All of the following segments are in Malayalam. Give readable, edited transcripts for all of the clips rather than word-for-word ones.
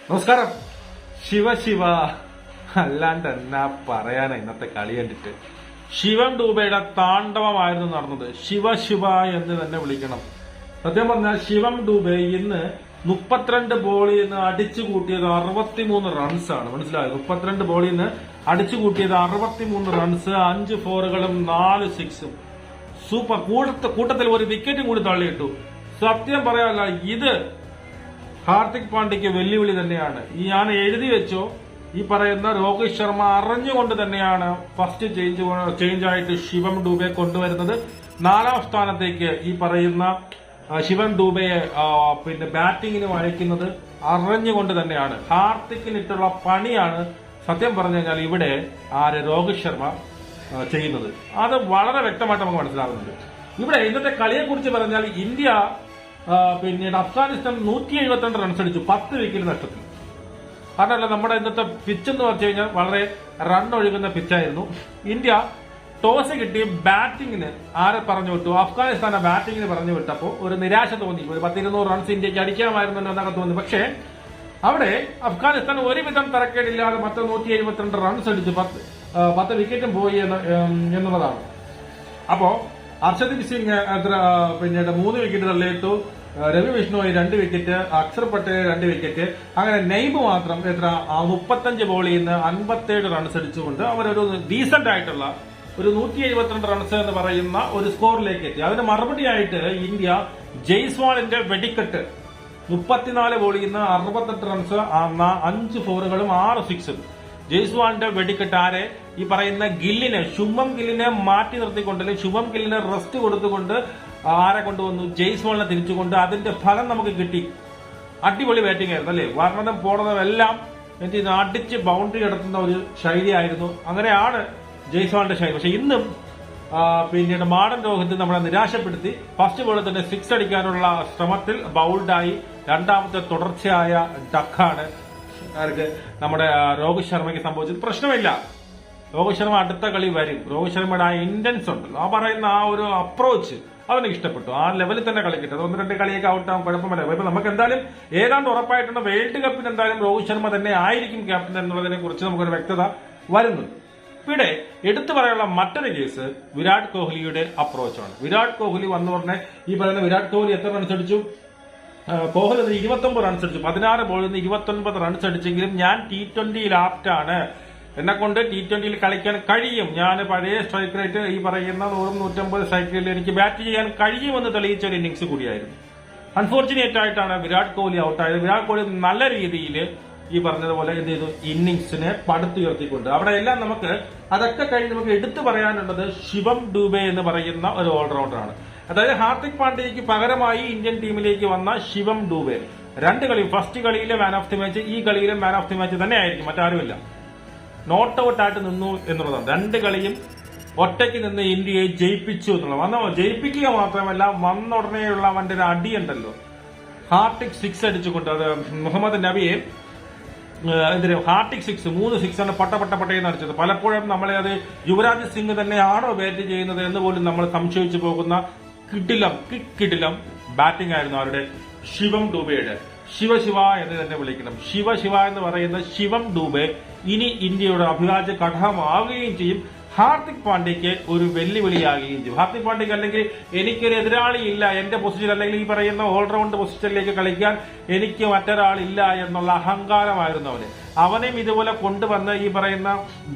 നമസ്കാരം. ശിവ അല്ലാണ്ട് എന്നാ പറയാനാ ഇന്നത്തെ കളി കണ്ടിട്ട്. ശിവം ഡൂബയുടെ താണ്ഡവമായിരുന്നു നടന്നത്. ശിവ എന്ന് തന്നെ വിളിക്കണം. സത്യം പറഞ്ഞാൽ ശിവം ഡൂബെ ഇന്ന് 32 ബോളിൽ നിന്ന് അടിച്ചു കൂട്ടിയത് 63 റൺസാണ്. മനസ്സിലായത്? 32 ബോളിൽ നിന്ന് അടിച്ചു കൂട്ടിയത് 63 റൺസ്, 5 ഫോറുകളും 4 സിക്സും. സൂപ്പർ. കൂട്ടത്തിൽ ഒരു വിക്കറ്റും കൂടി തള്ളിയിട്ടു. സത്യം പറയാനല്ല, ഇത് ഹാർദിക് പാണ്ഡ്യയ്ക്ക് വെല്ലുവിളി തന്നെയാണ്. ഞാൻ എഴുതി വെച്ചോ, ഈ പറയുന്ന രോഹിത് ശർമ്മ അറിഞ്ഞുകൊണ്ട് തന്നെയാണ് ഫസ്റ്റ് ചേഞ്ച് ആയിട്ട് ശിവം ഡൂബെ കൊണ്ടുവരുന്നത്. 4ാം സ്ഥാനത്തേക്ക് ഈ പറയുന്ന ശിവം ഡൂബയെ ബാറ്റിംഗിന് അയക്കുന്നത് അറിഞ്ഞുകൊണ്ട് തന്നെയാണ്. ഹാർദിക്കിനിട്ടുള്ള പണിയാണ് സത്യം പറഞ്ഞു കഴിഞ്ഞാൽ ഇവിടെ രോഹിത് ശർമ്മ ചെയ്യുന്നത്. അത് വളരെ വ്യക്തമായിട്ട് നമുക്ക് മനസ്സിലാകുന്നുണ്ട്. ഇവിടെ ഇന്നത്തെ കളിയെക്കുറിച്ച് പറഞ്ഞാൽ ഇന്ത്യ പിന്നീട് അഫ്ഗാനിസ്ഥാൻ 172 റൺസ് അടിച്ചു, 10 വിക്കറ്റ് നഷ്ടത്തിൽ. കാരണമല്ല, നമ്മുടെ ഇന്നത്തെ പിച്ച് എന്ന് പറഞ്ഞു കഴിഞ്ഞാൽ വളരെ റൺ ഒഴുകുന്ന പിച്ചായിരുന്നു. ഇന്ത്യ ടോസ് കിട്ടി ബാറ്റിംഗിന് പറഞ്ഞു വിട്ടു. അഫ്ഗാനിസ്ഥാനെ ബാറ്റിംഗിന് പറഞ്ഞു വിട്ടപ്പോൾ ഒരു നിരാശ തോന്നി. ഒരു 10-200 റൺസ് ഇന്ത്യക്ക് അടിക്കാമായിരുന്നല്ലോ എന്നൊക്കെ തോന്നി. പക്ഷേ അവിടെ അഫ്ഗാനിസ്ഥാൻ ഒരുവിധം തരക്കേടില്ലാതെ 172 റൺസ് അടിച്ച് 10 വിക്കറ്റും പോയി എന്നുള്ളതാണ്. അപ്പോ ഹർഷദീപ് സിംഗ് പിന്നീട് 3 വിക്കറ്റ് തള്ളിയിട്ടു. Ravi Bishnoi 2 wicket, Axar Patel 2 wicket. അങ്ങനെ നെയ്ബ് മാത്രം 35 ബോളിൽ നിന്ന് 57 റൺസ് അടിച്ചുകൊണ്ട് അവരൊരു ഡീസന്റ് ആയിട്ടുള്ള ഒരു 172 റൺസ് എന്ന് പറയുന്ന ഒരു സ്കോറിലേക്ക് എത്തി. അതിന് മറുപടിയായിട്ട് ഇന്ത്യ ജയ്സ്വാളിന്റെ വെടിക്കെട്ട് 34 ബോളിൽ നിന്ന് 68 റൺസ്, 5 ഫോറുകളും 6 സിക്സും. ജയ്സ്വാളിന്റെ വെടിക്കെട്ട് ഈ പറയുന്ന ശുഭം ഗില്ലിനെ മാറ്റി നിർത്തിക്കൊണ്ട്, ശുഭം ഗില്ലിനെ റെസ്റ്റ് കൊടുത്തുകൊണ്ട് കൊണ്ടുവന്നു? ജയ്സ്വാളിനെ തിരിച്ചുകൊണ്ട്. അതിന്റെ ഫലം നമുക്ക് കിട്ടി. അടിപൊളി ബാറ്റിംഗ് ആയിരുന്നു അല്ലേ? വർണ്ണതും പോണതും എല്ലാം അടിച്ച് ബൗണ്ടറി കിടത്തുന്ന ഒരു ശൈലിയായിരുന്നു. അങ്ങനെയാണ് ജയ്സ്വാളിന്റെ ശൈലി. പക്ഷെ ഇന്നും പിന്നീട് മാടൻ രോഹിത് നമ്മളെ നിരാശപ്പെടുത്തി. ഫസ്റ്റ് ബോളിൽ തന്നെ 6 അടിക്കാനുള്ള ശ്രമത്തിൽ ബൌൾഡായി. രണ്ടാമത്തെ തുടർച്ചയായ ഡക്കാണ് നമ്മുടെ രോഹിത് ശർമ്മയ്ക്ക് സംഭവിച്ചത്. പ്രശ്നമില്ല, രോഹിത് ശർമ്മ അടുത്ത കളി വരും. രോഹിത് ശർമ്മയുടെ ഇന്റൻസ് ഉണ്ടല്ലോ, പറയുന്ന ഒരു അപ്രോച്ച് അതെനിക്ക് ഇഷ്ടപ്പെട്ടു. ലെവലിൽ തന്നെ കളിക്കട്ടെ. അത് 1-2 കളിയൊക്കെ ഔട്ടാവും, കുഴപ്പമില്ല. ഇപ്പൊ നമുക്ക് എന്തായാലും ഏതാണ്ട് ഉറപ്പായിട്ടുണ്ട് വേൾഡ് കപ്പിന് എന്തായാലും രോഹിത് ശർമ്മ തന്നെ ആയിരിക്കും ക്യാപ്റ്റൻ എന്നുള്ളതിനെ കുറിച്ച് നമുക്കൊരു വ്യക്തത വരുന്നുണ്ട്. ഇവിടെ എടുത്തു പറയാനുള്ള മറ്റൊരു കേസ് വിരാട് കോഹ്ലിയുടെ അപ്രോച്ചാണ്. വിരാട് കോഹ്ലി വന്ന ഉടനെ ഈ പറയുന്ന വിരാട് കോഹ്ലി എത്ര റൺസ് അടിച്ചു? കോഹ്ലി 29 റൺസ് അടിച്ചു. 16 ബോളിൽ നിന്ന് 29 റൺസ് അടിച്ചെങ്കിലും ഞാൻ T20 ആപ്റ്റാണ്, എന്നെ കൊണ്ട് T20 കളിക്കാൻ കഴിയും, ഞാൻ പഴയ സ്ട്രൈക്ക് റേറ്റ് ഈ പറയുന്ന 100-150 സ്ട്രൈക്ക് റേറ്റിൽ എനിക്ക് ബാറ്റ് ചെയ്യാൻ കഴിയുമെന്ന് തെളിയിച്ച ഒരു ഇന്നിംഗ്സ് കൂടിയായിരുന്നു. അൺഫോർച്ചുനേറ്റ് ആയിട്ടാണ് വിരാട് കോഹ്ലി ഔട്ടായത്. വിരാട് കോഹ്ലി നല്ല രീതിയിൽ ഈ പറഞ്ഞതുപോലെ എന്ത് ചെയ്തു? ഇന്നിംഗ്സിനെ പടുത്തുയർത്തിക്കൊണ്ട്. അവിടെ എല്ലാം നമുക്ക് അതൊക്കെ കഴിഞ്ഞ് നമുക്ക് എടുത്തു പറയാനുള്ളത് ശിവം ഡൂബെ എന്ന് പറയുന്ന ഒരു ഓൾറൗണ്ടറാണ്. അതായത് ഹാർദിക് പാണ്ഡ്യയ്ക്ക് പകരമായി ഇന്ത്യൻ ടീമിലേക്ക് വന്ന ശിവം ഡൂബെ 2 കളി, ഫസ്റ്റ് കളിയിലെ മാൻ ഓഫ് ദി മാച്ച്, ഈ കളിയിലെ മാൻ ഓഫ് ദി മാച്ച് തന്നെ ആയിരിക്കും, മറ്റാരുമില്ല. നോട്ട് ഔട്ട് ആയിട്ട് നിന്നു എന്നുള്ളതാണ്. 2 കളിയും ഒറ്റയ്ക്ക് നിന്ന് ഇന്ത്യയെ ജയിപ്പിച്ചു എന്നുള്ളത്. ജയിപ്പിക്കുക മാത്രമല്ല, വന്ന ഉടനെയുള്ള അവന്റെ ഒരു അടിയുണ്ടല്ലോ, ഹാർദിക് 6 അടിച്ചുകൊണ്ട്. അത് മുഹമ്മദ് നബിയെ ഹാർദിക് 6, 3 സിക്സാണ് പട്ടയെന്ന് അടിച്ചത്. പലപ്പോഴും നമ്മളെ അത് യുവരാജ് സിംഗ് തന്നെയാണോ ബാറ്റ് ചെയ്യുന്നത് എന്ന് പോലും നമ്മൾ സംശയിച്ചു പോകുന്ന കിടിലം ബാറ്റിംഗ് ആയിരുന്നു അവരുടെ ശിവം ഡൂബെയുടെ. ശിവ എന്ന് തന്നെ വിളിക്കണം. ശിവ എന്ന് പറയുന്ന ശിവം ഡൂബെ ഇനി ഇന്ത്യയുടെ അഭിവാജ്യ ഘടകമാവുകയും ചെയ്യും. ഹാർദിക് പാണ്ഡ്യയ്ക്ക് ഒരു വെല്ലുവിളിയാകുകയും ചെയ്യും. ഹാർദിക് പാണ്ഡ്യയ്ക്ക് അല്ലെങ്കിൽ എനിക്കൊരു എതിരാളിയില്ല, എന്റെ പൊസിഷൻ അല്ലെങ്കിൽ ഈ പറയുന്ന ഓൾറൗണ്ട് പൊസിഷനിലേക്ക് കളിക്കാൻ എനിക്ക് മറ്റൊരാളില്ല എന്നുള്ള അഹങ്കാരമായിരുന്നു അവന്. അവനെയും ഇതുപോലെ കൊണ്ടുവന്ന് ഈ പറയുന്ന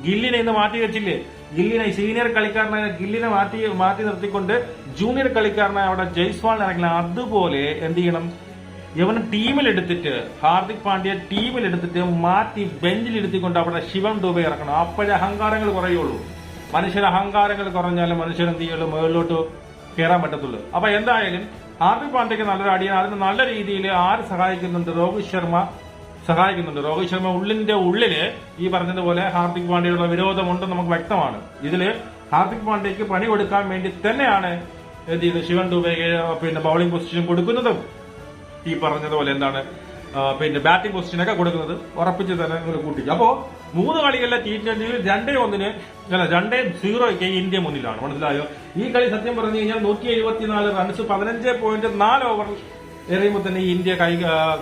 ഗില്ലിനെ ഇന്ന് മാറ്റി വെച്ചില്ലേ? ഗില്ലിനെ സീനിയർ കളിക്കാരനായ ഗില്ലിനെ മാറ്റി നിർത്തിക്കൊണ്ട് ജൂനിയർ കളിക്കാരനായ അവിടെ ജയ്സ്വാളിനെ ഇറങ്ങില്ല. അതുപോലെ എന്ത് ചെയ്യണം? ഇവന് ടീമിലെടുത്തിട്ട്, ഹാർദിക് പാണ്ഡ്യ ടീമിലെടുത്തിട്ട് മാറ്റി ബെഞ്ചിലിരുത്തിക്കൊണ്ട് അവിടെ ശിവം ഡൂബെ ഇറക്കണം. അപ്പോഴേ അഹങ്കാരങ്ങൾ കുറയുള്ളൂ. മനുഷ്യന് അഹങ്കാരങ്ങൾ കുറഞ്ഞാലും മനുഷ്യൻ എന്ത് ചെയ്യുള്ളൂ? മുകളിലോട്ട് കയറാൻ പറ്റത്തുള്ളൂ. അപ്പൊ എന്തായാലും ഹാർദിക് പാണ്ഡ്യയ്ക്ക് നല്ലൊരു അടിയാണ്. അതിന് നല്ല രീതിയിൽ സഹായിക്കുന്നുണ്ട്? രോഹിത് ശർമ്മ സഹായിക്കുന്നുണ്ട്. രോഹിത് ശർമ്മ ഉള്ളില് ഈ പറഞ്ഞതുപോലെ ഹാർദിക് പാണ്ഡ്യയുള്ള വിരോധമുണ്ടെന്ന് നമുക്ക് വ്യക്തമാണ്. ഇതില് ഹാർദിക് പാണ്ഡ്യയ്ക്ക് പണി കൊടുക്കാൻ വേണ്ടി തന്നെയാണ് എന്ത് ചെയ്യുന്നത്? ശിവൻ ഡൂബെക്ക് ബൌളിംഗ് പൊസിഷൻ കൊടുക്കുന്നതും ഈ പറഞ്ഞതുപോലെ ബാറ്റിംഗ് പൊസിഷനൊക്കെ കൊടുക്കുന്നത് ഉറപ്പിച്ച് തന്നെ കൂട്ടിക്കും. അപ്പോ 3 കളികളിലെ T20 2-0 ഇന്ത്യ മുന്നിലാണ്. മനസ്സിലായോ? ഈ കളി സത്യം പറഞ്ഞു കഴിഞ്ഞാൽ 174 റൺസ്, 15.4 ഓവറിൽ എറിയുമ്പോൾ തന്നെ ഇന്ത്യ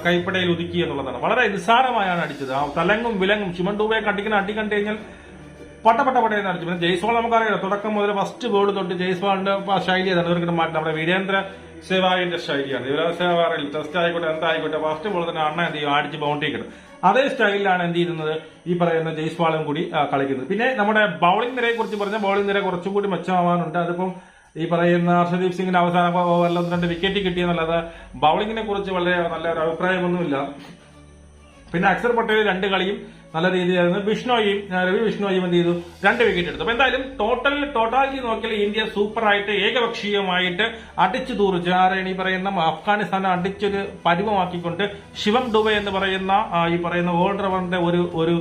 കൈപ്പടയിൽ ഒതുക്കി എന്നുള്ളതാണ്. വളരെ നിസ്സാരമായാണ് അടിച്ചത്. ആ തലങ്ങും വിലങ്ങും ശിവൻ ഡൂബെ കണ്ടിക്കുന്ന അടി കണ്ടു കഴിഞ്ഞാൽ പട്ടയെന്ന് അടിച്ചു. പിന്നെ ജയ്സ്വാൾ നമുക്കറിയാം, തുടക്കം മുതൽ ഫസ്റ്റ് ബോൾ തൊട്ട് ജയ്സ്വാളിന്റെ ശൈലി ഏതാണ് ഇവർക്ക് മാറ്റം. നമ്മുടെ വീരേന്ദ്ര സെവാഗിന്റെ ശൈലിയാണ്. യുവരാജ് സെവാറിൽ ടെസ്റ്റ് ആയിക്കോട്ടെ എന്തായിക്കോട്ടെ ഫസ്റ്റ് ബോൾ തന്നെ അണ്ണ എന്ത് ചെയ്യും, അടിച്ച് ബൗണ്ടറി കിട്ടും. അതേ സ്റ്റൈലിലാണ് എന്ത് ചെയ്യുന്നത് ഈ പറയുന്ന ജയ്സ്വാളും കൂടി കളിക്കുന്നത്. പിന്നെ നമ്മുടെ ബൌളിംഗ് നിരയെ കുറിച്ച് പറഞ്ഞാൽ ബൌളിംഗ് നിര കുറച്ചും കൂടി മെച്ചമാവാനുണ്ട്. അതിപ്പം ഈ പറയുന്ന ഹർഷദീപ് സിംഗിന്റെ അവസാന ഓവറിൽ 2 വിക്കറ്റ് കിട്ടിയെന്നുള്ളത് ബൌളിംഗിനെ കുറിച്ച് വളരെ നല്ലൊരു അഭിപ്രായമൊന്നുമില്ല. പിന്നെ അക്ഷർ പട്ടേൽ 2 കളിയും നല്ല രീതിയിലായിരുന്നു. രവി ബിഷ്ണോയും എന്ത് ചെയ്തു, 2 വിക്കറ്റ് എടുത്തു. അപ്പൊ എന്തായാലും ടോട്ടാലിറ്റി നോക്കിയാൽ ഇന്ത്യ സൂപ്പറായിട്ട് ഏകപക്ഷീയമായിട്ട് അടിച്ചു തൂറിച്ച് ആരെയാണ് ഈ പറയുന്ന അഫ്ഗാനിസ്ഥാനെ അടിച്ചൊരു പരുവമാക്കിക്കൊണ്ട് ശിവം ഡുബെ എന്ന് പറയുന്ന ഈ പറയുന്ന ഓൾറൗണ്ടറിന്റെ ഒരു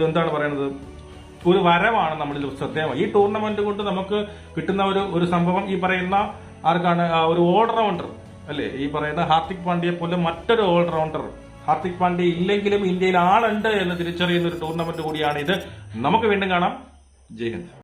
എന്താണ് പറയുന്നത്, ഒരു വരവാണ് നമ്മളിൽ ശ്രദ്ധേയമായി. ഈ ടൂർണമെന്റ് കൊണ്ട് നമുക്ക് കിട്ടുന്ന ഒരു സംഭവം ഈ പറയുന്ന ആർക്കാണ്, ഒരു ഓൾറൗണ്ടർ അല്ലെ, ഈ പറയുന്ന ഹാർദിക് പാണ്ഡ്യയെ പോലെ മറ്റൊരു ഓൾറൗണ്ടർ. ഹാർദിക് പാണ്ഡ്യ ഇല്ലെങ്കിലും ഇന്ത്യയിൽ ആളുണ്ട് എന്ന് തിരിച്ചറിയുന്ന ഒരു ടൂർണമെന്റ് കൂടിയാണ് ഇത്. നമുക്ക് വീണ്ടും കാണാം. ജയ് ഹിന്ദ്.